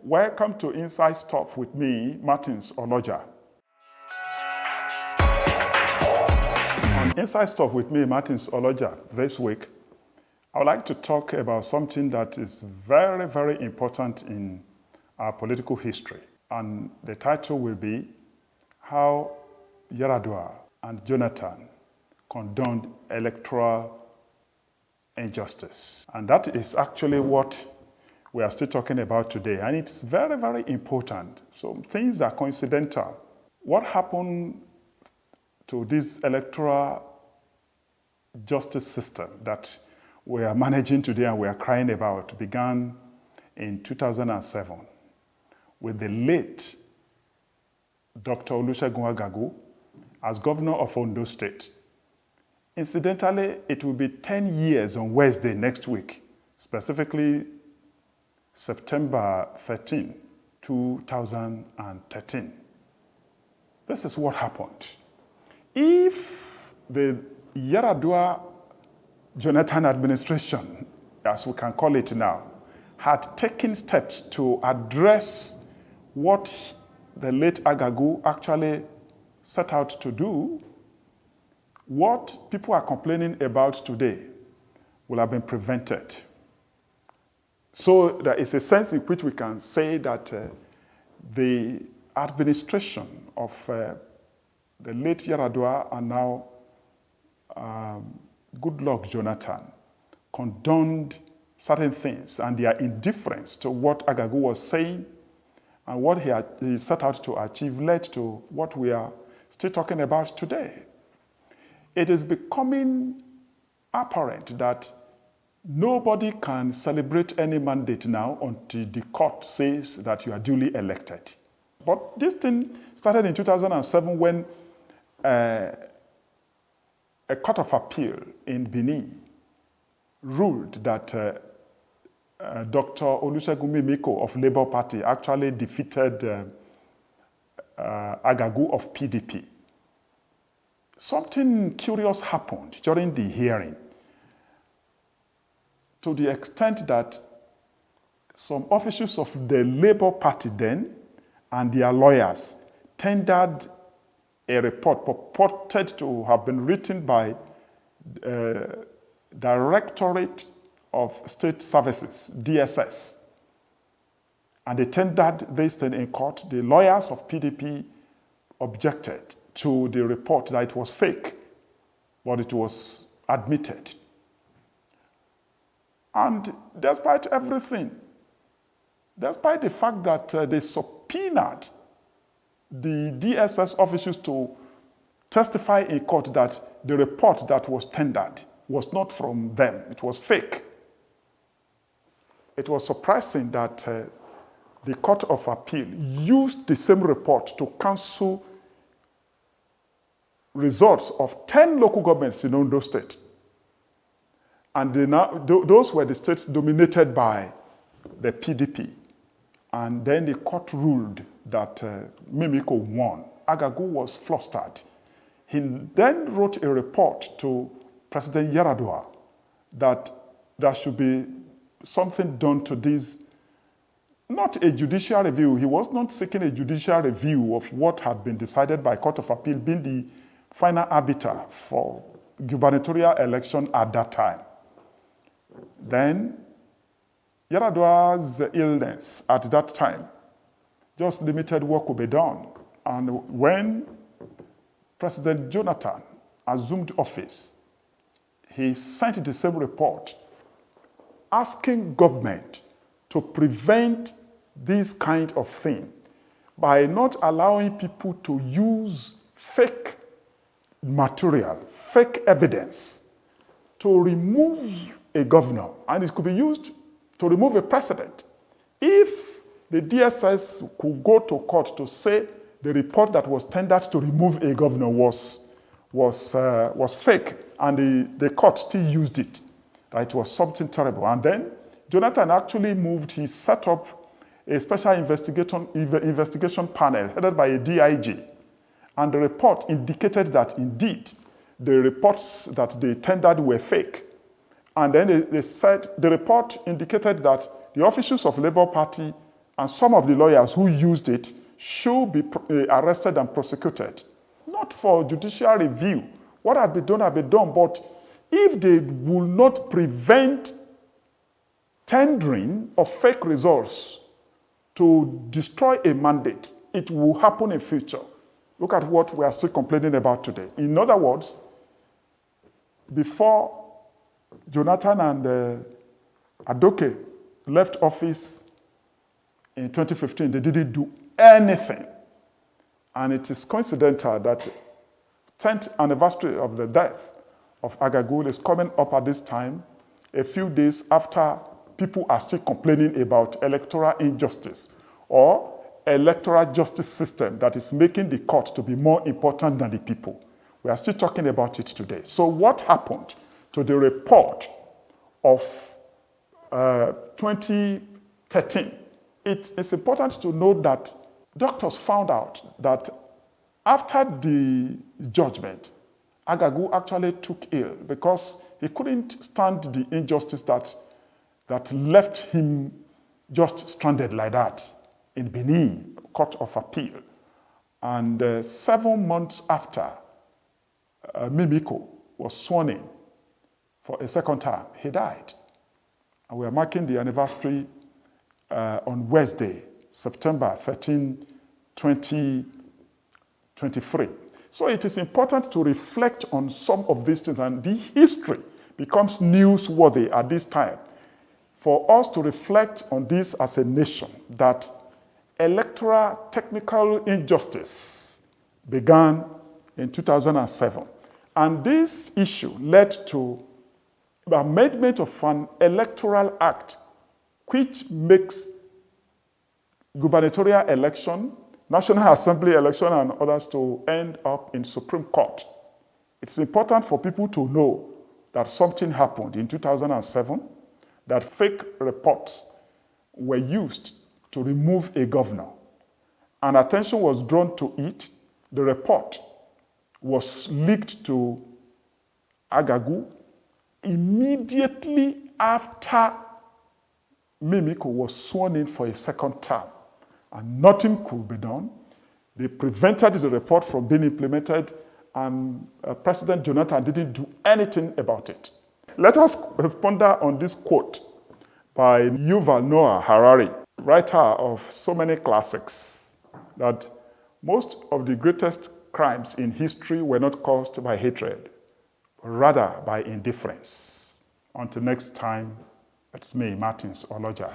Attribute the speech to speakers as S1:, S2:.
S1: Welcome to Inside Stuff with me, Martins Oloja. On Inside Stuff with me, Martins Oloja, this week, I would like to talk about something that is very, very important in our political history. And the title will be How Yar'Adua and Jonathan Condoned Electoral Injustice. And that is actually what we are still talking about today. And it's very, very important. So things are coincidental. What happened to this electoral justice system that we are managing today and we are crying about began in 2007 with the late Dr. Olusegun Agagu as Governor of Ondo State. Incidentally, it will be 10 years on Wednesday next week, specifically September 13, 2013. This is what happened. If the Yar'Adua Jonathan administration, as we can call it now, had taken steps to address what the late Agagu actually set out to do, what people are complaining about today will have been prevented. So there is a sense in which we can say that the administration of the late Yar'Adua and now Goodluck Jonathan condoned certain things, and their indifference to what Agagu was saying and what he set out to achieve led to what we are still talking about today. It is becoming apparent that nobody can celebrate any mandate now until the court says that you are duly elected. But this thing started in 2007 when a court of appeal in Benin ruled that Dr. Olusegun of Labour Party actually defeated Agagu of PDP. Something curious happened during the hearing, to the extent that some officials of the Labour Party then and their lawyers tendered a report purported to have been written by Directorate of State Services, DSS. And they tendered this thing in court. The lawyers of PDP objected to the report that it was fake, but it was admitted. And despite everything, despite the fact that they subpoenaed the DSS officials to testify in court that the report that was tendered was not from them, it was fake, it was surprising that the Court of Appeal used the same report to cancel results of 10 local governments in Ondo State. And those were the states dominated by the PDP. And then the court ruled that Mimiko won. Agagu was flustered. He then wrote a report to President Yar'Adua that there should be something done to this. Not a judicial review. He was not seeking a judicial review of what had been decided by Court of Appeal, being the final arbiter for gubernatorial election at that time. Then Yar'Adua's illness at that time, just limited work could be done. And when President Jonathan assumed office, he sent the same report asking government to prevent this kind of thing by not allowing people to use fake material, fake evidence to remove a governor. And it could be used to remove a president. If the DSS could go to court to say the report that was tendered to remove a governor was fake, and the court still used it, that it was something terrible. And then Jonathan actually he set up a special investigation panel headed by a DIG. And the report indicated that indeed the reports that they tendered were fake. And then they said the report indicated that the officials of Labour Party And some of the lawyers who used it should be arrested and prosecuted. Not for judicial review. What has been done, but if they will not prevent tendering of fake results to destroy a mandate, it will happen in future. Look at what we are still complaining about today. In other words, before Jonathan and Adoke left office in 2015, they didn't do anything. And it is coincidental that 10th anniversary of the death of Agagu is coming up at this time, a few days after people are still complaining about electoral injustice or electoral justice system that is making the court to be more important than the people. We are still talking about it today. So what happened to the report of 2013? It's important to note that doctors found out that after the judgment, Agagu actually took ill because he couldn't stand the injustice that left him just stranded like that in Benin, Court of Appeal. And 7 months after Mimiko was sworn in for a second time, he died. And we are marking the anniversary on Wednesday, September 13, 2023. So it is important to reflect on some of these things, and the history becomes newsworthy at this time for us to reflect on this as a nation, that electoral technical injustice began in 2007. And this issue led to the amendment of an electoral act which makes gubernatorial election, National Assembly election, and others to end up in Supreme Court. It's important for people to know that something happened in 2007, that fake reports were used to remove a governor. And attention was drawn to it. The report was leaked to Agagu immediately after Mimiko was sworn in for a second term. And nothing could be done. They prevented the report from being implemented, and President Jonathan didn't do anything about it. Let us ponder on this quote by Yuval Noah Harari, writer of so many classics, that most of the greatest crimes in history were not caused by hatred, but rather by indifference. Until next time, it's me, Martins Oloja.